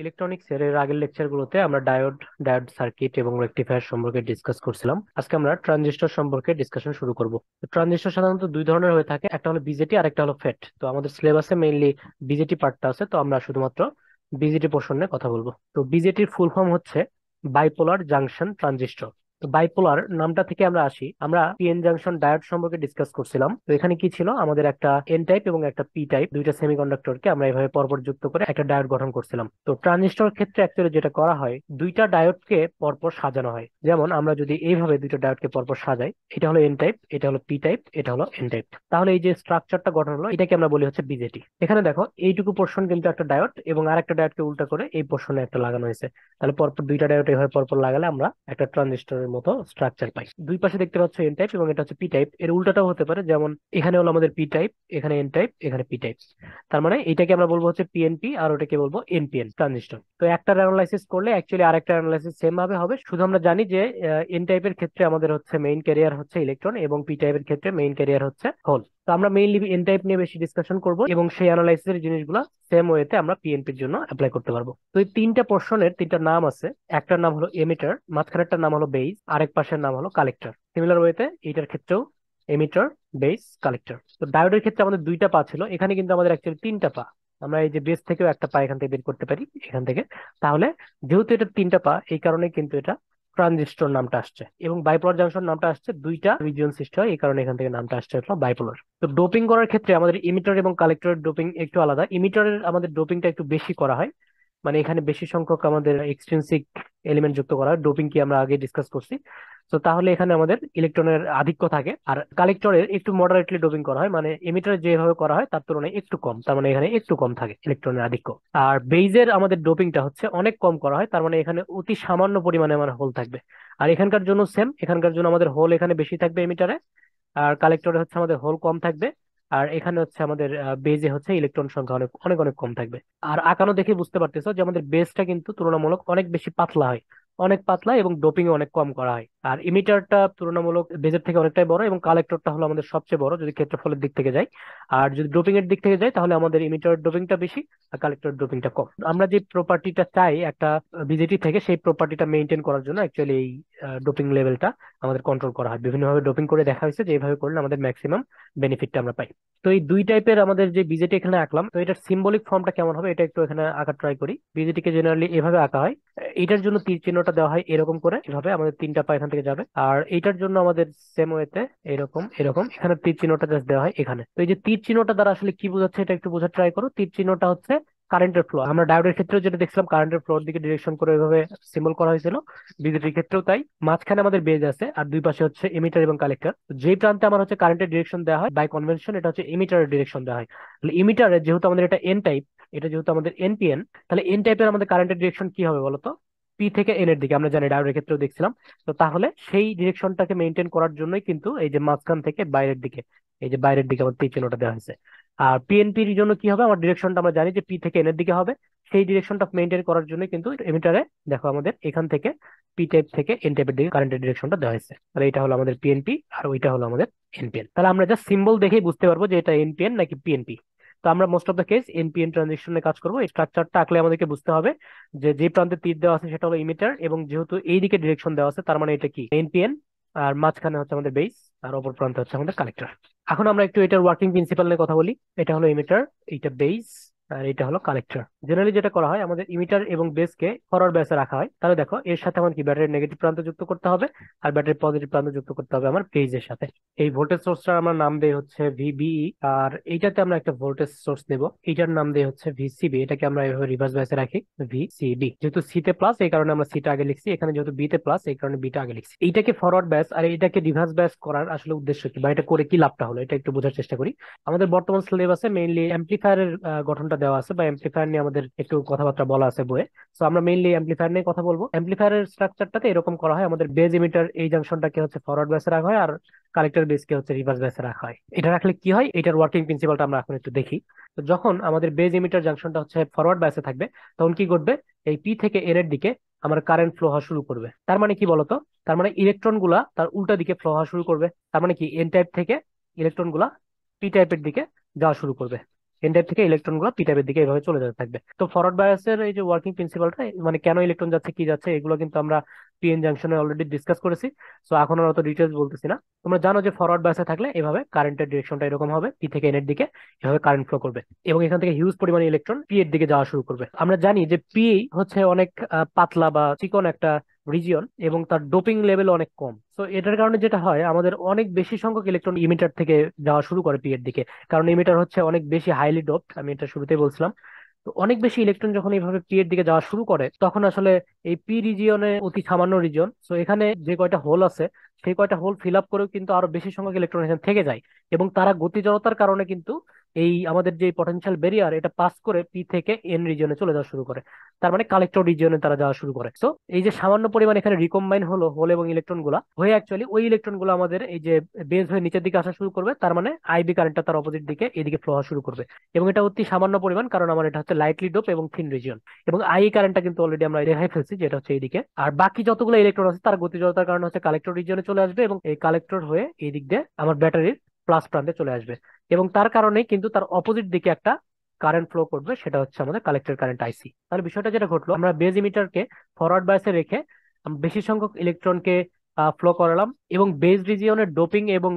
Electronics এর আগের লেকচারগুলোতে আমরা ডায়োড সার্কিট এবং রেকটিফায়ার সম্পর্কে ডিসকাস করছিলাম। আজকে আমরা ট্রানজিস্টর সম্পর্কে ডিসকাশন শুরু করব। ট্রানজিস্টর সাধারণত দুই ধরনের হয়ে থাকে, একটা হলো বিজেটি আর একটা হলো ফেট। তো আমাদের সিলেবাসে মেইনলি বিজেটি পার্টটা আছে, তো আমরা শুধুমাত্র বিজেটি পোর্শন নিয়ে কথা বলবো। তো বিজেটির ফুল ফর্ম হচ্ছে বাইপোলার জাংশন ট্রানজিস্টর। তো বাইপোলার নামটা থেকে আমরা আসি, আমরা পিএন জাংশন ডায়োড সম্পর্কে ডিসকাস করছিলাম। তো এখানে কি ছিল, আমাদের একটা এন টাইপ এবং একটা পি টাইপ দুইটা সেমিকন্ডাক্টরকে আমরা এভাবে পরপর যুক্ত করে একটা ডায়োড গঠন করছিলাম। তো ট্রানজিস্টর ক্ষেত্রে অ্যাকচুয়ালি যেটা করা হয়, দুইটা ডায়োডকে পরপর সাজানো হয়। যেমন আমরা যদি এইভাবে দুইটা ডায়োডকে পরপর সাজাই, এটা হলো এন টাইপ, এটা হলো পি টাইপ, এটা হলো এন টাইপ, তাহলে এই যে স্ট্রাকচারটা গঠন হলো এটাকে আমরা বলি হচ্ছে বিজেটি। এখানে দেখো এইটুকু পোর্শন কিন্তু একটা ডায়োড এবং আরেকটা ডায়োডকে উল্টা করে এই পোর্শনে একটা লাগানো হয়েছে। তাহলে পরপর দুইটা ডায়োড এভাবে পরপর লাগালে আমরা একটা ট্রানজিস্টরের মতো স্ট্রাকচার পাই। দুই পাশে দেখতে পাচ্ছ এন টাইপ এবং এটা হচ্ছে পি টাইপ। এর উল্টাটাও হতে পারে, যেমন এখানে হলো আমাদের পি টাইপ, এখানে এন টাইপ, এখানে পি টাইপ। তার মানে এটাকে আমরা বলবো হচ্ছে পিএনপি আর ওটাকে বলবো এনপিএন ট্রানজিস্টর। তো একটা অ্যানালাইসিস করলে অ্যাকচুয়ালি আরেকটা অ্যানালাইসিস সেম ভাবে হবে, শুধু আমরা জানি যে এন টাইপের ক্ষেত্রে আমাদের হচ্ছে মেইন ক্যারিয়ার হচ্ছে ইলেকট্রন এবং পি টাইপের ক্ষেত্রে মেইন ক্যারিয়ার হচ্ছে হোল। তো আমরা মেইনলি এন টাইপ নিয়ে বেশি ডিসকাশন করব এবং সেই অ্যানালাইসিসের জিনিসগুলো সেম ওয়েতে আমরা পিএনপির জন্য অ্যাপ্লাই করতে পারবো। তো এই তিনটা পোর্শনের তিনটা নাম আছে। একটার নাম হলো এমিটার, মাঝখানেরটার নাম হলো বেস, আরেক পাশের নাম হলো কালেক্টর। সিমিলার ওয়েতে এইটার ক্ষেত্রেও এমিটার, বেস, কালেক্টর। তো ডায়োডের ক্ষেত্রে আমাদের দুইটা পা ছিল, এখানে কিন্তু আমাদের অ্যাকচুয়ালি তিনটা পা। আমরা এই যে বেস থেকেও একটা পা এখান থেকে বের করতে পারি, এখান থেকে। তাহলে যেহেতু এটা তিনটা পা, এই কারণে কিন্তু এটা ট্রানজিস্টর নামটা আসছে। এবং বাইপোলার জাংশন নামটা আসছে, দুইটা রিজিয়ন সৃষ্টি হয়, এই কারণে এখান থেকে নামটা আসছে হলো বাইপোলার। তো ডোপিং করার ক্ষেত্রে আমাদের ইমিটার এবং কালেক্টরের ডোপিং একটু আলাদা। ইমিটারের আমাদের ডোপিংটা একটু বেশি করা হয়, মানে এখানে বেশি সংখ্যক আমাদের এক্সট্রিনসিক এলিমেন্ট যুক্ত করা হয়। ডোপিং কি আমরা আগে ডিসকাস করছি। তো তাহলে এখানে আমাদের ইলেকট্রনের আধিক্য থাকে। আর কালেক্টরের একটু মডারেটলি ডোপিং করা হয়, মানে এমিটারে যেভাবে করা হয় তার তুলনায় একটু কম, তার মানে এখানে একটু কম থাকে ইলেকট্রনের আধিক্য। আর বেইজের আমাদের ডোপিংটা হচ্ছে অনেক কম করা হয়, তার মানে এখানে অতি সামান্য পরিমাণে আমার হোল থাকবে। আর এখানকার জন্য সেম, এখানকার জন্য আমাদের হোল এখানে বেশি থাকবে এমিটারে, আর কালেক্টরে হচ্ছে আমাদের হোল কম থাকবে। আর এখানে হচ্ছে আমাদের বেজে হচ্ছে ইলেকট্রন সংখ্যা অনেক অনেক অনেক কম থাকবে। আর আঁকানো দেখে বুঝতে পারতেছো যে আমাদের বেসটা কিন্তু তুলনামূলক অনেক বেশি পাতলা হয়, অনেক পাতলা, এবং ডোপিং অনেক কম করা হয়। আর ইমিটারটা তুলনামূলক বেজের থেকে অনেকটাই বড়, এবং কালেক্টরটা হলো আমাদের সবচেয়ে বড় যদি ক্ষেত্রফলের দিক থেকে যাই। আর যদি ডোপিং এর দিক থেকে যাই, তাহলে আমাদের ইমিটার ডোপিংটা বেশি আর কালেক্টর ডোপিংটা কম। আমরা যে প্রপার্টিটা চাই একটা বিজেটি থেকে, সেই প্রপার্টিটা মেনটেন করার জন্য অ্যাকচুয়ালি এই ডোপিং লেভেলটা আমাদের কন্ট্রোল করা হয়। বিভিন্নভাবে ডোপিং করে দেখা হয়েছে যে এইভাবে করলে আমাদের ম্যাক্সিমাম বেনিফিটটা আমরা পাই। তো এই দুই টাইপের আমাদের যে বিজেটি এখানে আঁকলাম, তো এটার সিম্বলিক ফর্মটা কেমন হবে এটা একটু এখানে আঁকা ট্রাই করি। বিজেটি কে জেনারেলি এভাবে আঁকা হয়, এটার জন্য তীর চিহ্নটা দেওয়া হয় এরকম করে, এভাবে আমাদের তিনটা পা এখান থেকে যাবে। আর এইটার জন্য আমাদের সেম ওয়েতে এরকম এরকম এখানে তীর চিহ্নটা জাস্ট দেওয়া হয় এখানে। তো এই যে তীর চিহ্নটা দ্বারা আসলে কি বোঝাচ্ছে এটা একটু বোঝার ট্রাই করো। তীর চিহ্নটা হচ্ছে কারেন্টের ফ্লো। আমরা ডায়োডের ক্ষেত্রেও যেটা দেখছিলাম কারেন্টের ফ্লোর দিকে ডিরেকশন করে এভাবে সিম্বল করা হয়েছিল, বিজেটির ক্ষেত্রেও তাই। মাঝখানে আমাদের বেজ আছে আর দুই পাশে হচ্ছে এমিটার এবং কালেক্টর। যেই প্রান্তে আমার হচ্ছে কারেন্টের ডিরেকশন দেওয়া হয় বাই কনভেনশন, এটা হচ্ছে এমিটারের ডিরেকশন দেওয়া হয়। তাহলে এমিটারে যেহেতু আমাদের এটা এন টাইপ, এটা যেহেতু আমাদের এনপিএন, তাহলে এন টাইপের আমাদের কারেন্টের ডিরেকশন কি হবে বলতো? পি থেকে এন এর দিকে, আমরা জানি ডায়োডের ক্ষেত্রেও দেখছিলাম। তো তাহলে সেই ডিরেকশনটাকে মেনটেন করার জন্যই কিন্তু এই যে মাঝখান থেকে বাইরের দিকে, এই যে বাইরের দিকে আমার তীর চিহ্নটা দেওয়া হয়েছে। আর পিএনপির জন্য কি হবে, আমার ডিরেকশনটা আমরা জানি যে পি থেকে এন এর দিকে হবে। সেই ডিরেকশনটা মেনটেন করার জন্য কিন্তু এমিটারে দেখো আমাদের এখান থেকে পি টাইপ থেকে এন টাইপের দিকে কারেন্টের ডিরেকশনটা দেওয়া হয়েছে। তাহলে এটা হলো আমাদের পিএনপি আর ওইটা হলো আমাদের এনপিএন। তাহলে আমরা জাস্ট সিম্বল দেখেই বুঝতে পারবো যে এটা এনপিএন নাকি পিএনপি। তো আমরা most of the case NPN ট্রানজিশনে কাজ করবো। এই স্ট্রাকচারটা আঁকলে আমাদেরকে বুঝতে হবে যে যে প্রান্তে তীর দেওয়া আছে সেটা হলো ইমিটার, এবং যেহেতু এই দিকে ডিরেকশন দেওয়া আছে তার মানে এটা কি এনপিএন। আর মাঝখানে হচ্ছে আমাদের বেস, আর অপর প্রান্তে হচ্ছে আমাদের কালেক্টর। এখন আমরা একটু এটার ওয়ার্কিং প্রিন্সিপাল নিয়ে কথা বলি। এটা হলো ইমিটার, এটা বেস, আর এটা হলো কালেক্টর। জেনারেলি যেটা করা হয়, আমাদের ইমিটার এবং বেসকে ফরওয়ার্ড ব্যাসে রাখা হয়। তাহলে দেখো এর সাথে আমার কি ব্যাটারির নেগেটিভ প্রান্ত যুক্ত করতে হবে, আর ব্যাটারির পজিটিভ প্রান্ত যুক্ত করতে হবে আমার বেজের সাথে। এই ভোল্টেজ সোর্সটার আমরা নাম দেই হচ্ছে ভিবিই, আর এইটাতে আমরা একটা ভোল্টেজ সোর্স নেব, এইটার নাম দেই হচ্ছে ভিসিবি। এটাকে আমরা এভাবে রিভার্স ব্যাসে রাখি ভিসিবি। যেহেতু সি তে প্লাস এই কারণে আমরা সিটা আগে লিখছি, এখানে যেহেতু বি তে প্লাস এই কারণে বিটা আগে লিখছি। এইটাকে ফরওয়ার্ড ব্যাস আর এইটাকে রিভার্স ব্যাস করার আসলে উদ্দেশ্য কি, বা এটা করে কি লাভটা হলো, এটা একটু বোঝার চেষ্টা করি। আমাদের বর্তমান সিলেবাসে মেইনলি অ্যাম্পলিফায়ারের গঠনটা দেওয়া আছে, বা অ্যাম্পলিফায়ার নিয়ে আমাদের একটু কথাবার্তা বলা আছে বইয়ে। তো আমরা মেইনলি অ্যাম্পলিফায়ার নিয়ে কথা বলবো। অ্যাম্পলিফায়ারের স্ট্রাকচারটাতে এরকম করা হয়, আমাদের বেজ এমিটার এই জাংশনটাকে হচ্ছে ফরওয়ার্ড ব্যাসে রাখা হয়, আর কালেক্টর বেসকে হচ্ছে রিভার্স ব্যাসে রাখা হয়। এটা রাখলে কি হয়, এটার ওয়ার্কিং প্রিন্সিপালটা আমরা এখন একটু দেখি। তো যখন আমাদের বেজ এমিটার জাংশনটা হচ্ছে ফরওয়ার্ড ব্যাসে থাকবে, তখন কি ঘটবে, এই পি থেকে এন এর দিকে আমার কারেন্ট ফ্লো হওয়া শুরু করবে। তার মানে কি বলতো, তার মানে ইলেকট্রন গুলা তার উল্টা দিকে ফ্লো হওয়া শুরু করবে। তার মানে কি এন টাইপ থেকে ইলেকট্রন গুলা পি টাইপের দিকে যাওয়া শুরু করবে। এন টাইপ থেকে ইলেকট্রন গুলো পি টাইপের দিকে এইভাবে চলে যেতে থাকবে। তো ফরওয়ার্ড বায়াসের এই যে ওয়ার্কিং প্রিন্সিপালটা, মানে কেন ইলেকট্রন যাচ্ছে কি যাচ্ছে এগুলো কিন্তু আমরা পিএন জাংশনে অলরেডি ডিসকাস করেছি। তো এখন আর অত ডিটেলস বলতেছি না। তোমরা জানো যে ফরওয়ার্ড বায়াসে থাকলে এভাবে কারেন্টের ডিরেকশনটা এরকম হবে, পি থেকে এন এর দিকে এভাবে কারেন্ট ফ্লো করবে এবং এখান থেকে হিউজ পরিমাণে ইলেকট্রন পি এর দিকে যাওয়া শুরু করবে। আমরা জানি যে পি হচ্ছে অনেক পাতলা বা চিকন একটা রিজিয়ন এবং তার ডোপিং লেভেল অনেক কম। তো এটার কারণে যেটা হয়, আমাদের অনেক বেশি সংখ্যক ইলেকট্রন ইমিটার থেকে যাওয়া শুরু করে পি এর দিকে, কারণ ইমিটার হচ্ছে অনেক বেশি হাইলি ডোপড, আমি এটা শুরুতেই বলছিলাম। তো অনেক বেশি ইলেকট্রন যখন এইভাবে পি এর দিকে যাওয়া শুরু করে তখন আসলে এই পি রিজিয়নে অতি সামান্য রিজিয়ন, তো এখানে যে কয়টা হোল আছে সেই কয়টা হোল ফিল আপ করেও কিন্তু আরো বেশি সংখ্যক ইলেকট্রন এখানে থেকে যায় এবং তারা গতি জড়তার কারণে কিন্তু এই আমাদের যে পটেনশিয়াল ব্যারিয়ার এটা পাস করে পি থেকে এন রিজিয়নে চলে যাওয়া শুরু করে। তার মানে কালেক্টর রিজিয়নে তারা যাওয়া শুরু করে। তো এই যে সামান্য পরিমাণ এখানে রিকম্বাইন হলো হোল এবং ইলেকট্রন গুলা হয়ে অ্যাকচুয়ালি ওই ইলেকট্রন গুলো আমাদের এই যে বেজ হয়ে নিচের দিকে আসা শুরু করবে, তার মানে আইবি কারেন্টটা তার অপোজিট দিকে এদিকে ফ্লো হওয়া শুরু করবে। এবং এটা অতি সামান্য পরিমাণ, কারণ আমার এটা হচ্ছে লাইটলি ডোপ এবং থিন রিজিয়ন। এবং আই কারেন্টটা কিন্তু অলরেডি আমরা দেখাই ফেলছি যেটা হচ্ছে এইদিকে। আর বাকি যতগুলো ইলেকট্রন আছে তার গতি জড়তার কারণে হচ্ছে কালেক্টর রিজিয়নে চলে আসবে এবং এই কালেক্টর হয়ে এই দিক দিয়ে আমার ব্যাটারির প্লাস প্রান্তে চলে আসবে। এবং তার কারণেই কিন্তু তার অপোজিট দিকে একটা কারেন্ট ফ্লো করবে, সেটা হচ্ছে আমাদের কালেক্টর কারেন্ট আইসি। তাহলে বিষয়টা যেটা ঘটলো, আমরা বেজ ইমিটারকে ফরওয়ার্ড বায়াসে রেখে বেশি সংখ্যক ইলেকট্রনকে ফ্লো করালাম এবং বেজ রিজিয়নের ডোপিং এবং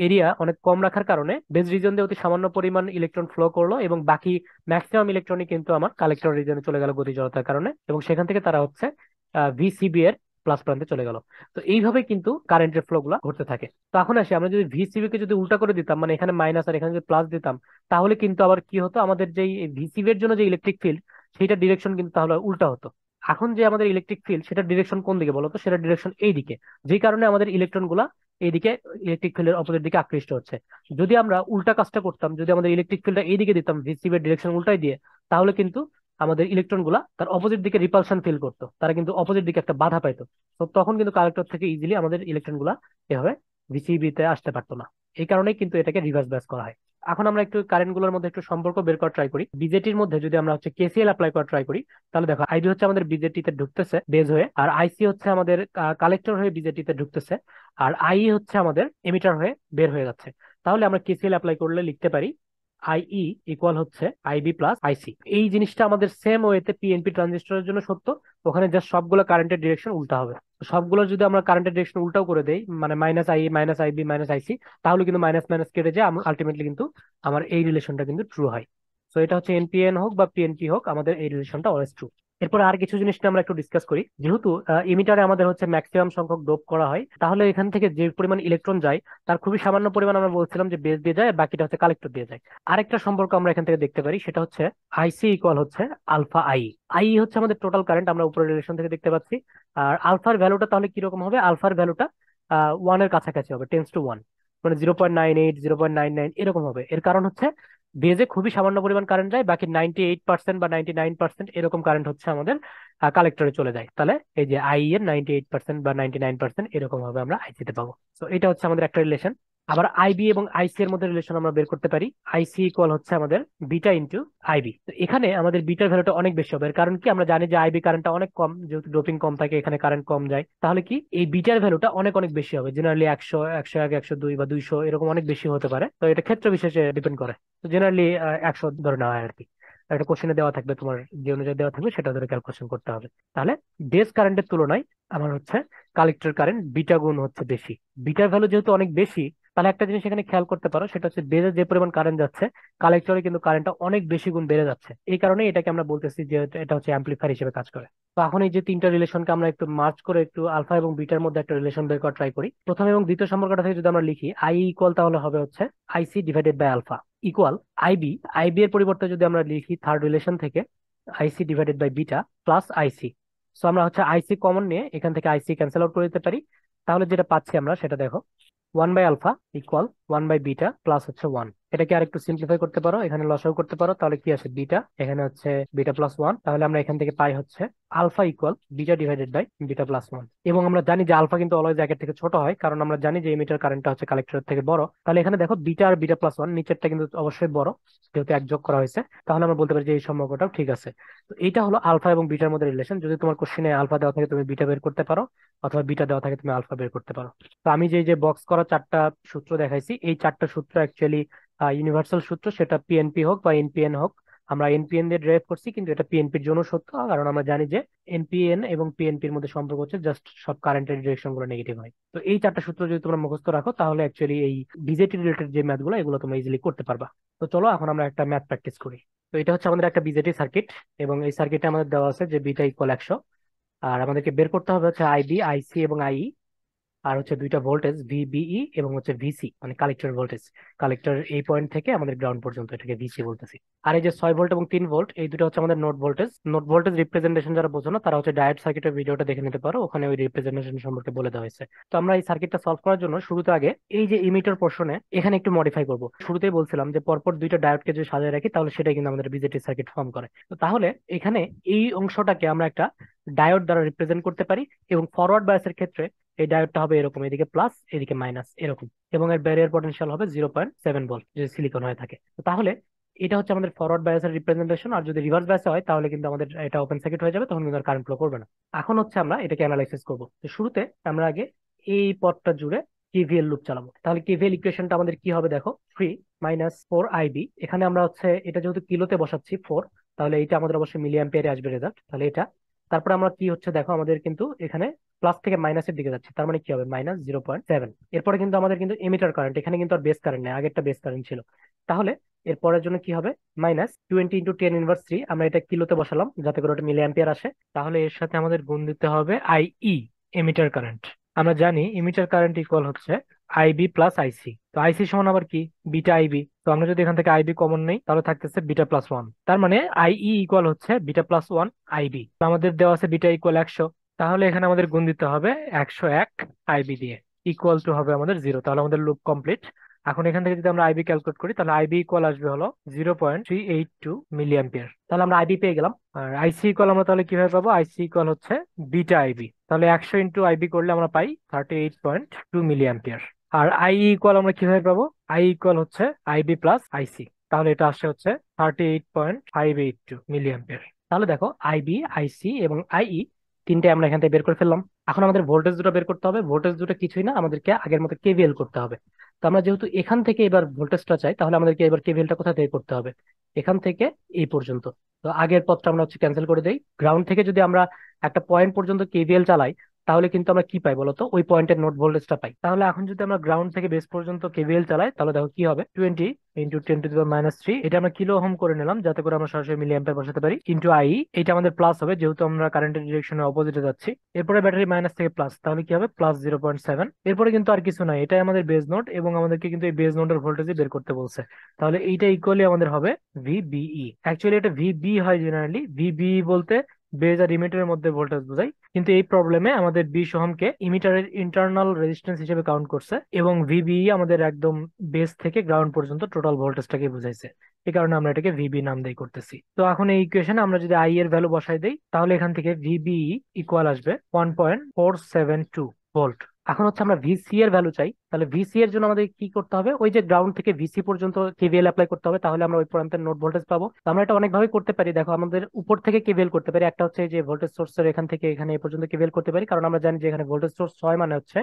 এরিয়া অনেক কম রাখার কারণে বেজ রিজিয়ন দিয়ে অতি সামান্য পরিমাণ ইলেকট্রন ফ্লো করলো এবং বাকি ম্যাক্সিমাম ইলেকট্রনই কিন্তু আমার কালেক্টর রিজিয়নে চলে গেল গতি জড়তার কারণে, এবং সেখান থেকে তারা হচ্ছে ভিসিবি এর প্লাস প্রান্তে চলে গেল। তো এইভাবে কিন্তু কারেন্টের ফ্লো গুলা ঘটতে থাকে। তো এখন আসি, আমরা যদি ভিসিবি কে যদি উল্টা করে দিতাম, মানে এখানে মাইনাস আর এখানে যদি প্লাস দিতাম, তাহলে কিন্তু আবার কি হতো, আমাদের যে ভিসিবি এর জন্য যে ইলেকট্রিক ফিল্ড সেটা ডিরেকশন কিন্তু তাহলে উল্টা হতো। এখন যে আমাদের ইলেকট্রিক ফিল্ড সেটা ডিরেকশন কোন দিকে বলতো, সেটা ডিরেকশন এই দিকে, যে কারণে আমাদের ইলেকট্রন গুলা এইদিকে ইলেকট্রিক ফিল্ডের অপোজিট দিকে আকৃষ্ট হচ্ছে। যদি আমরা উল্টা কাজটা করতাম, যদি আমাদের ইলেকট্রিক ফিল্ডটা এইদিকে দিতাম ভিসিবি এর ডিরেকশন উল্টাই দিয়ে, তাহলে কিন্তু আমাদের ইলেকট্রন গুলা তার অপোজিট দিকে রিপালশন ফিল করতো, তারা কিন্তু অপোজিট দিকে একটা বাধা পাইতো। তো তখন কিন্তু কালেক্টর থেকে ইজিলি আমাদের ইলেকট্রন গুলা এভাবে ভিসিবি তে আসতে পারতো না। এই কারণেই কিন্তু এটাকে রিভার্স ব্যাস করা হয়। এখন আমরা একটু কারেন্ট গুলোর মধ্যে একটু সম্পর্ক বের করার ট্রাই করি। বিজেটির মধ্যে যদি আমরা হচ্ছে কেসিএল অ্যাপ্লাই করার ট্রাই করি, তাহলে দেখো আইবি হচ্ছে আমাদের বিজেটি তে ঢুকতেছে বেজ হয়ে, আর আইসি হচ্ছে আমাদের কালেক্টর হয়ে বিজেটি তে ঢুকতেছে, আর আই হচ্ছে আমাদের এমিটার হয়ে বের হয়ে যাচ্ছে। তাহলে আমরা কেসিএল অ্যাপ্লাই করলে লিখতে পারি আইই ইকুয়াল হচ্ছে আইবি প্লাস আইসি। এই জিনিসটা আমাদের সেম ওয়েতে পিএনপি ট্রানজিস্টরের জন্য সত্য। ওখানে জাস্ট সবগুলো কারেন্টের ডিরেকশন উল্টা হবে। সবগুলো যদি আমরা কারেন্টের ডিরেকশন উল্টাও করে দেই, মানে minus I minus IB minus IC, তাহলে কিন্তু মাইনাস মাইনাস কেটে যায়, আলটিমেটলি কিন্তু আমার এই রিলেশনটা কিন্তু ট্রু হয়। তো এটা হচ্ছে এনপিএন হোক বা পিএনপি হোক, আমাদের এই রিলেশনটা অলওয়েজ ট্রু। এরপর আর কিছু জিনিস নিয়ে আমরা একটু ডিসকাস করি। যেহেতু ইমিটারে আমাদের হচ্ছে ম্যাক্সিমাম সংখ্যক ডোপ করা হয়, তাহলে এখান থেকে যে পরিমাণ ইলেকট্রন যায় তার খুবই সামান্য পরিমাণ আমরা বলছিলাম যে বেস দিয়ে যায়, বাকিটা হচ্ছে কালেক্টর দিয়ে যায়। আরেকটা সম্পর্ক আমরা এখান থেকে দেখতে পারি, সেটা হচ্ছে আইসি ইকুয়াল হচ্ছে আলফা আই। আই হচ্ছে আমাদের টোটাল কারেন্ট, আমরা উপরের রিলেশন থেকে দেখতে পাচ্ছি। আর আলফার ভ্যালুটা তাহলে কিরকম হবে, আলফার ভ্যালুটা ওয়ানের কাছাকাছি হবে, টেন্স টু ওয়ান, মানে 0.98 0.99 এরকম হবে। এর কারণ হচ্ছে বেজে খুবই সামান্য পরিমাণ কারেন্ট যায়, বাকি 98% বা 99% এরকম কারেন্ট হচ্ছে আমাদের কালেক্টরে চলে যায়। তাহলে এই যে আই এর 98% বা 99% এরকম ভাবে আমরা আইসি তে পাবো। তো এটা হচ্ছে আমাদের একটা রিলেশন। আবার আইবি এবং আইসি এর মধ্যে রিলেশন আমরা বের করতে পারি। আইসি ইকুয়াল হচ্ছে আমাদের বিটা ইন্টু আইবি। তো এখানে আমাদের বিটার ভ্যালুটা অনেক বেশি হবে, এর কারণ কি, আমরা জানি যে আইবি কারেন্টটা অনেক কম, যেহেতু ডোপিং কম থাকে এখানে কারেন্ট কম যায়। তাহলে কি এই বিটার ভ্যালুটা অনেক অনেক বেশি হবে, জেনারেলি 100 101 102 বা 200 এরকম অনেক বেশি হতে পারে। তো এটা ক্ষেত্র বিশেষে ডিপেন্ড করে। তো জেনারেলি 100 ধরে নেওয়া হয় আর কি। একটা কোশ্চেনে দেওয়া থাকবে, তোমার যে অনুযায়ী দেওয়া থাকবে সেটা ধরে ক্যালকুলেশন করতে হবে। তাহলে বেস কারেন্টের তুলনায় আমার হচ্ছে কালেক্টর কারেন্ট বিটা গুণ হচ্ছে বেশি। বিটার ভ্যালু যেহেতু অনেক বেশি, তাহলে একটা জিনিস এখানে খেয়াল করতে পারো, সেটা হচ্ছে বেজে যে পরিমাণ কারেন্ট যাচ্ছে কালেক্টরে কিন্তু কারেন্টটা অনেক বেশি গুণ বেড়ে যাচ্ছে। এই কারণে এটাকে আমরা বলতেছি যে এটা হচ্ছে অ্যাম্পলিফায়ার হিসেবে কাজ করে। তো এখন এই যে তিনটা রিলেশনকে আমরা একটু মার্চ করে একটু আলফা এবং বিটার মধ্যে একটা রিলেশন বের করার ট্রাই করি। প্রথম এবং দ্বিতীয় সম্পর্কটা থেকে যদি আমরা লিখি আই ইকুয়াল, তাহলে হবে হচ্ছে IC divided by alpha equal IB. IB এর পরিবর্তে যদি আমরা লিখি থার্ড রিলেশন থেকে IC divided by beta plus IC. So আমরা হচ্ছে আইসি কমন নিয়ে এখান থেকে আইসি ক্যান্সেল আউট করে দিতে পারি। তাহলে যেটা পাচ্ছি আমরা সেটা দেখো, 1/আলফা ইকুয়াল 1/বিটা প্লাস হচ্ছে 1। এটাকে আরেকটু সিম্পলিফাই করতে পারো, এখানে লসাগু করতে পারো, তাহলে কি আসে বিটা, এখানে হচ্ছে বিটা প্লাস 1। তাহলে আমরা এখান থেকে পাই হচ্ছে alpha equal beta divided by beta plus 1। এবং আমরা জানি যে আলফা কিন্তু অলওয়েজ একের থেকে ছোট হয়, কারণ আমরা জানি যে এমিটার কারেন্টটা হচ্ছে কালেক্টরের থেকে বড়। তাহলে এখানে দেখো বিটা আর বিটা প্লাস 1 নিচেরটা কিন্তু অবশ্যই বড়, যেহেতু এক যোগ করা হয়েছে। তাহলে আমরা বলতে পারি যে এই সম্পর্কটাও ঠিক আছে। তো এইটা হলো আলফা এবং বিটার মধ্যে রিলেশন। যদি তোমার কোশ্চেনে আলফা দেওয়া থাকে তুমি বিটা বের করতে পারো, অথবা বিটা দেওয়া থাকে তুমি আলফা বের করতে পারো। তো আমি যে যে বক্স করা চারটা সূত্র দেখাইছি, এই চারটা সূত্র অ্যাকচুয়ালি ইউনিভার্সাল সূত্র, সেটা পিএনপি হোক বা এনপিএন হোক, আমরা এনপিএন দিয়ে ড্রাইভ করছি, কিন্তু এটা পিএনপির জন্য সত্য, কারণ আমরা জানি যে এনপিএন এবং পিএনপির মধ্যে সম্পর্ক হচ্ছে জাস্ট সব কারেন্টের ডিরেকশন গুলো নেগেটিভ হয়। তো এই চারটা সূত্র যদি তোমরা মুখস্থ রাখো তাহলে অ্যাকচুয়ালি এই বিজেটি রিলেটেড যে ম্যাথ গুলো এগুলো তোমরা ইজিলি করতে পারবা। তো চলো এখন আমরা একটা ম্যাথ প্র্যাকটিস করি। তো এটা হচ্ছে আমাদের একটা বিজেটি সার্কিট, এবং এই সার্কিটে আমাদের দেওয়া আছে যে বিটা ইকুয়াল 100, আর আমাদেরকে বের করতে হবে হচ্ছে আইবি, আইসি এবং আইই, আর হচ্ছে দুইটা ভোল্টেজ ভিবিই এবং হচ্ছে ভিসি, মানে কালেক্টর ভোল্টেজ। কালেক্টর এই পয়েন্ট থেকে আমাদের গ্রাউন্ড পর্যন্ত, এটাকে ভিসি বলতেছি। আর এই যে 6 ভোল্ট এবং 3 ভোল্ট, এই দুটো হচ্ছে আমাদের node voltage. Node voltage representation যারা বোঝো না তারা হচ্ছে ডায়োড সার্কিটের ভিডিওটা দেখে নিতে পারো, ওখানে ওই রিপ্রেজেন্টেশন সম্পর্কে বলে দেওয়া হয়েছে। তো আমরা এই সার্কিটটা সলভ করার জন্য শুরুতে আগে এই যে ইমিটার পোর্শনে এখানে একটু মডিফাই করব। শুরুতেই বলছিলাম যে পরপর দুইটা ডায়োডকে যদি সাজিয়ে রাখি তাহলে সেটাই কিন্তু আমাদের বিজেটি সার্কিট ফর্ম করে। তো তাহলে এখানে এই অংশটাকে আমরা একটা ডায়োড দ্বারা রিপ্রেজেন্ট করতে পারি, এবং ফরওয়ার্ড বায়াসের ক্ষেত্রে এই ডায়োডটা হবে এরকম, এদিকে প্লাস এদিকে মাইনাস এরকম, এবং এর ব্যারিয়ার পটেনশিয়াল হবে 0.7 ভোল্ট যদি সিলিকন হয়ে থাকে। তো তাহলে এটা হচ্ছে আমাদের ফরওয়ার্ড বায়াসের রিপ্রেজেন্টেশন। আর যদি রিভার্স বায়াসে হয় তাহলে কিন্তু আমাদের এটা ওপেন সার্কিট হয়ে যাবে, তখন কিন্তু কারেন্ট ফ্লো করবে না। এখন হচ্ছে আমরা এটাকে অ্যানালাইসিস করব। তো শুরুতে আমরা আগে এই পথটা জুড়ে কেভিএল লুপ চালাবো। তাহলে কেভিএল ইকুয়েশনটা আমাদের কি হবে দেখো, 3 - 4 IB। এখানে আমরা হচ্ছে এটা যেহেতু কিলোতে বসাচ্ছি 4, তাহলে এটা আমাদের অবশ্যই মিলি অ্যাম্পিয়ারে আসবে রেজাল্ট, তাহলে এটা। তারপরে আমরা কি হচ্ছে দেখো, আমাদের কিন্তু এখানে প্লাস থেকে মাইনাসের দিকে যাচ্ছে, তার মানে কি হবে -0.7। এরপরে কিন্তু আমাদের কিন্তু এমিটার কারেন্ট, এখানে কিন্তু আর বেস কারেন্ট নেই, আগেরটা বেস কারেন্ট ছিল। তাহলে এরপরের জন্য কি হবে, -20 × 10⁻³ আমরা এটা কিলোতে বসালাম যাতে করে ওটা মিলি অ্যাম্পিয়ার আসে। তাহলে এর সাথে আমাদের গুণ দিতে হবে আইই, এমিটার কারেন্ট। আমরা জানি ইমিটার কারেন্ট ইকুয়াল হচ্ছে আইবি প্লাস আইসি। তো আইসি সমান আবার কি, বিটা আইবি। তো আমরা যদি এখান থেকে আইবি কমন নেই তাহলে থাকতেছে বিটা প্লাস 1, তার মানে আইই ইকুয়াল হচ্ছে বিটা প্লাস 1 আইবি। তো আমাদের দেওয়া আছে বিটা ইকুয়াল 100, তাহলে এখানে আমাদের গুণ দিতে হবে 101 আইবি দিয়ে, ইকুয়াল টু হবে আমাদের 0। তাহলে আমাদের লুপ কমপ্লিট। এখন এখান থেকে যদি আমরা আইবি ক্যালকুলেট করি তাহলে আইবি ইকুয়াল আসবে হলো 0.382 মিলি অ্যাম্পিয়ার। তাহলে আমরা আইবি পেয়ে গেলাম। আর আইসি ইকুয়াল আমরা তাহলে কিভাবে পাবো, আইসি ইকুয়াল হচ্ছে বিটা আইবি। তাহলে 100 ইন্টু আইবি করলে আমরা পাই 38.2 মিলি অ্যাম্পিয়ার। আর আই ইকুয়াল আমরা কিভাবে পাবো, আই ইকুয়াল হচ্ছে আইবি প্লাস আইসি, তাহলে এটা আসছে হচ্ছে 38.582 মিলি অ্যাম্পিয়ার। তাহলে দেখো আইবি, আইসি এবং আইই তিনটে আমরা এখান থেকে বের করে ফেললাম। এখন আমাদের ভোল্টেজ দুটো বের করতে হবে। ভোল্টেজ দুটো কিছুই না, আমাদেরকে আগের মতো কেভিএল করতে হবে। তো আমরা যেহেতু এখান থেকে এবার ভোল্টেজটা চাই, তাহলে আমাদেরকে এবার কেভিএলটা কোথা থেকে করতে হবে, এখান থেকে এই পর্যন্ত। তো আগের পথটা আমরা হচ্ছে ক্যান্সেল করে দেই। গ্রাউন্ড থেকে যদি আমরা একটা পয়েন্ট পর্যন্ত কেভিএল চালাই তাহলে কিন্তু আমরা কি পাই বলতো, ওই পয়েন্টের নোড ভোল্টেজটা পাই। তাহলে এখন যদি আমরা গ্রাউন্ড থেকে বেস পর্যন্ত কেভিএল চালাই তাহলে দেখো কি হবে, 20 × 10⁻³ এটা আমরা কিলো ওহম করে নিলাম যাতে করে আমরা সরাসরি মিলি অ্যাম্পিয়ার বসাতে পারি, ইন্টু আই, এটা আমাদের প্লাস হবে যেহেতু আমরা কারেন্টের ডিরেকশনের অপোজিটে যাচ্ছি। এরপরে ব্যাটারি মাইনাস থেকে প্লাস, তাহলে কি হবে +0.7। এরপরে কিন্তু আর কিছু নাই, এটাই আমাদের বেজ নোড, এবং আমাদেরকে কিন্তু এই বেজ নোডের ভোল্টেজই বের করতে বলছে। তাহলে এইটা ইকুয়ালি আমাদের হবে ভিবিই। অ্যাকচুয়ালি এটা ভিবি হয় জেনারেলি, ভিবিই বলতে বেজ আর ইমিটারের মধ্যে ভোল্টেজ বোঝায়, কিন্তু এই প্রবলেমে আমাদের 20 ওহমকে ইমিটারের ইন্টারনাল রেজিস্ট্যান্স হিসেবে কাউন্ট করছে, এবং ভিবিই আমাদের একদম বেস থেকে গ্রাউন্ড পর্যন্ত টোটাল ভোল্টেজটাকে বুঝাইছে। এই কারণে আমরা এটাকে ভিবি নাম দিয়ে করতেছি। তো এখন এই ইকুয়েশনে আমরা যদি আই এর ভ্যালু বসাই দেই তাহলে এখান থেকে ভিবিই ইকুয়াল আসবে 1.472 ভোল্ট। এখন হচ্ছে আমরা ভিসি এর ভ্যালু চাই, তাহলে ভিসি এর জন্য আমাদের কি করতে হবে, ওই যে গ্রাউন্ড থেকে ভিসি পর্যন্ত কেভিএল অ্যাপ্লাই করতে হবে, তাহলে আমরা ওই প্রান্তের নোড ভোল্টেজ পাবো। তো আমরা এটা অনেক ভাবে করতে পারি, দেখো আমাদের উপর থেকে কেভিএল করতে পারি। একটা হচ্ছে এই যে ভোল্টেজ সোর্সের এখান থেকে এখানে এই পর্যন্ত কেভিএল করতে পারি, কারণ আমরা জানি যে এখানে ভোল্টেজ সোর্স 6 মানে হচ্ছে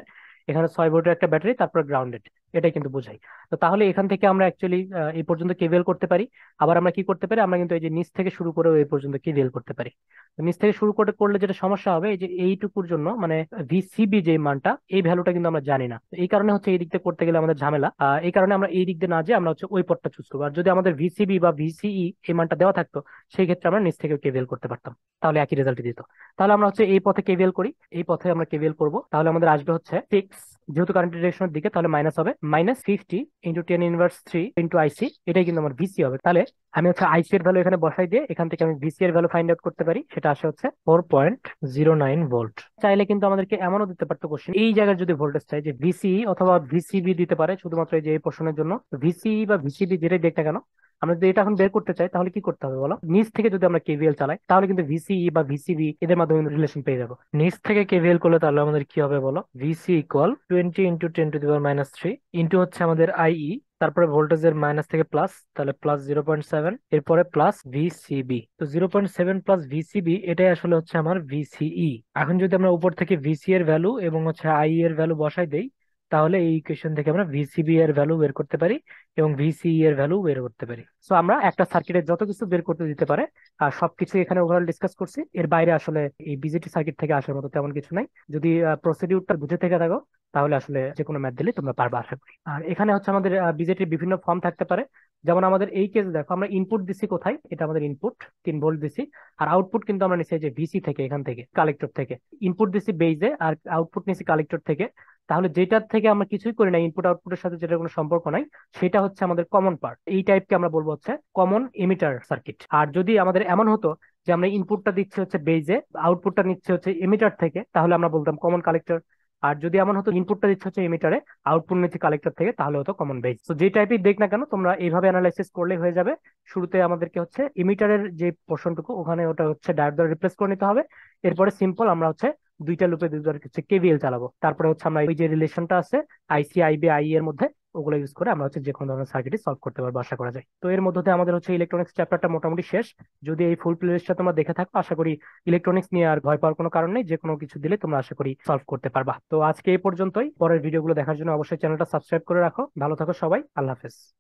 এখানে 6 ভোল্টের একটা ব্যাটারি তারপর গ্রাউন্ডেড, এটাই কিন্তু বোঝাই। তো তাহলে এখান থেকে আমরা অ্যাকচুয়ালি এই পর্যন্ত কেভিএল করতে পারি। আবার আমরা কি করতে পারি, আমরা কিন্তু এই যে নিচ থেকে শুরু করে এই পর্যন্ত কেভিএল করতে পারি। তো নিচ থেকে শুরু করে করলে যেটা সমস্যা হবে, এই যে এইটুকুর জন্য মানে ভিসিবি যে মানটা, এই ভ্যালুটা কিন্তু আমরা জানি না। তো এই কারণে হচ্ছে এই দিক থেকে করতে গেলে আমাদের ঝামেলা। এই কারণে আমরা এই দিক দিয়ে না যে আমরা হচ্ছে ওই পথটা চুজ করবো। আর যদি আমাদের ভিসিবি বা ভিসিই এই মানটা দেওয়া থাকতো সেই ক্ষেত্রে আমরা নিচ থেকে কেভিএল করতে পারতাম, তাহলে একই রেজাল্ট দিত। তাহলে আমরা হচ্ছে এই পথে কেভিএল করি, এই পথে আমরা কেভিএল করব। তাহলে আমাদের আসবে হচ্ছে 6, যেহেতু কারেন্ট ডিরেকশনের দিকে তাহলে মাইনাস হবে -50 × 10⁻³ এটাই কিন্তু আমার ভিসি হবে। তাহলে আমি হচ্ছে আইসি এর ভ্যালু এখানে বসাই দিয়ে এখান থেকে আমি ভিসি এর ভ্যালু ফাইন্ড আউট করতে পারি, সেটা আসে হচ্ছে 4.09 ভোল্ট। চাইলে কিন্তু আমাদেরকে এমনও দিতে পারতো কোশ্চেন, এই জায়গায় যদি ভোল্টেজ চাই যে ভিসিই অথবা ভিসিবি দিতে পারে শুধুমাত্র এই যে এই পোর্শনের জন্য, ভিসিই বা ভিসিবি যেটাই দেখ না কেন, আমরা যদি এটা এখন বের করতে চাই তাহলে কি করতে হবে বলো, নিচ থেকে যদি আমরা কেভিএল চালাই তাহলে কিন্তু ভিসিই বা ভিসিবি এদের মাধ্যমে রিলেশন পেয়ে যাবো। নিচ থেকে কেভিএল করলে তাহলে আমাদের কি হবে বলো, ভিসি ইকুয়াল 20 × 10⁻³ ইন্টু হচ্ছে আমাদের আইই, তারপরে ভোল্টেজের মাইনাস থেকে প্লাস, তাহলে +0.7, এরপরে প্লাস ভিসিবি। তো 0.7 প্লাস ভিসিবি এটাই আসলে হচ্ছে আমার ভিসিই। এখন যদি আমরা উপর থেকে ভিসি এর ভ্যালু এবং হচ্ছে আই এর ভ্যালু বসাই দেই তাহলে এই ইকুয়েশন থেকে আমরা ভিসিবি এর ভ্যালু বের করতে পারি এবং ভিসিই এর ভ্যালু বের করতে পারি। সো আমরা একটা সার্কিটের যত কিছু বের করতে দিতে পারে আর সবকিছু এখানে ওভারঅল ডিসকাস করছি। এর বাইরে আসলে এই বিজেটি সার্কিট থেকে আসার মতো তেমন কিছু নাই। যদি প্রসিডিউরটা বুঝে থেকে থাকো তাহলে আসলে যে কোনো ম্যাথ দিলে তোমরা পারবে আশা করি। আর এখানে হচ্ছে আমাদের বিজেটির বিভিন্ন ফর্ম থাকতে পারে। যেমন আমাদের এই কেস দেখো, আমরা ইনপুট দিছি কোথায়, এটা আমাদের ইনপুট 3 ভোল্ট দিছি। আর আউটপুট কিন্তু আমরা নিচ্ছি এই যে ভিসি থেকে, এখান থেকে কালেক্টর থেকে। ইনপুট দিছি বেইজে আর আউটপুট নিছি কালেক্টর থেকে। তাহলে যেটার থেকে আমরা কিছুই করি না, ইনপুট আউটপুটের সাথে যেটা কোনো সম্পর্ক নাই, সেটা হচ্ছে আমাদের কমন পার্ট। এই টাইপকে আমরা বলবো হচ্ছে কমন এমিটার সার্কিট। আর যদি আমাদের এমন হতো যে আমরা ইনপুটটা দিচ্ছি হচ্ছে বেইজে, আউটপুটটা নিচ্ছে হচ্ছে এমিটার থেকে, তাহলে আমরা বলতাম কমন কালেক্টর। আর যদি এমন হতো ইনপুটটা দিচ্ছে হচ্ছে এমিটারে, আউটপুট নিচ্ছে কালেক্টর থেকে, তাহলে হতো কমন বেজ। তো যে টাইপই দেখ না কেন তোমরা এইভাবে অ্যানালাইসিস করলে হয়ে যাবে। শুরুতে আমাদেরকে হচ্ছে এমিটারের যে পোর্শনটুকু ওখানে ওটা হচ্ছে ডায়োড দ্বারা রিপ্লেস করে নিতে হবে। এরপরে সিম্পল আমরা হচ্ছে দুইটা লুপে দুইবার হচ্ছে কেভিএল চালাবো। তারপরে হচ্ছে আমরা ওই যে রিলেশনটা আছে আইসি আইবি আই এর মধ্যে, ওগুলো ইউজ করে আমরা হচ্ছে যে কোনো ধরনের সার্কিটই সলভ করতে পারবো আশা করা যায়। তো এর মধ্যে দিয়ে আমাদের হচ্ছে ইলেকট্রনিক্স চ্যাপ্টারটা মোটামুটি শেষ। যদি এই ফুল প্লেলিস্টটা তোমরা দেখে থাকো, আশা করি ইলেকট্রনিক্স নিয়ে আর ভয় পাওয়ার কোনো কারণ নেই। যে কোনো কিছু দিলে তোমরা আশা করি সলভ করতে পারবা। তো আজকে এই পর্যন্তই। পরের ভিডিওগুলো দেখার জন্য অবশ্যই চ্যানেলটা সাবস্ক্রাইব করে রাখো। ভালো থাকো সবাই, আল্লাহ হাফেজ।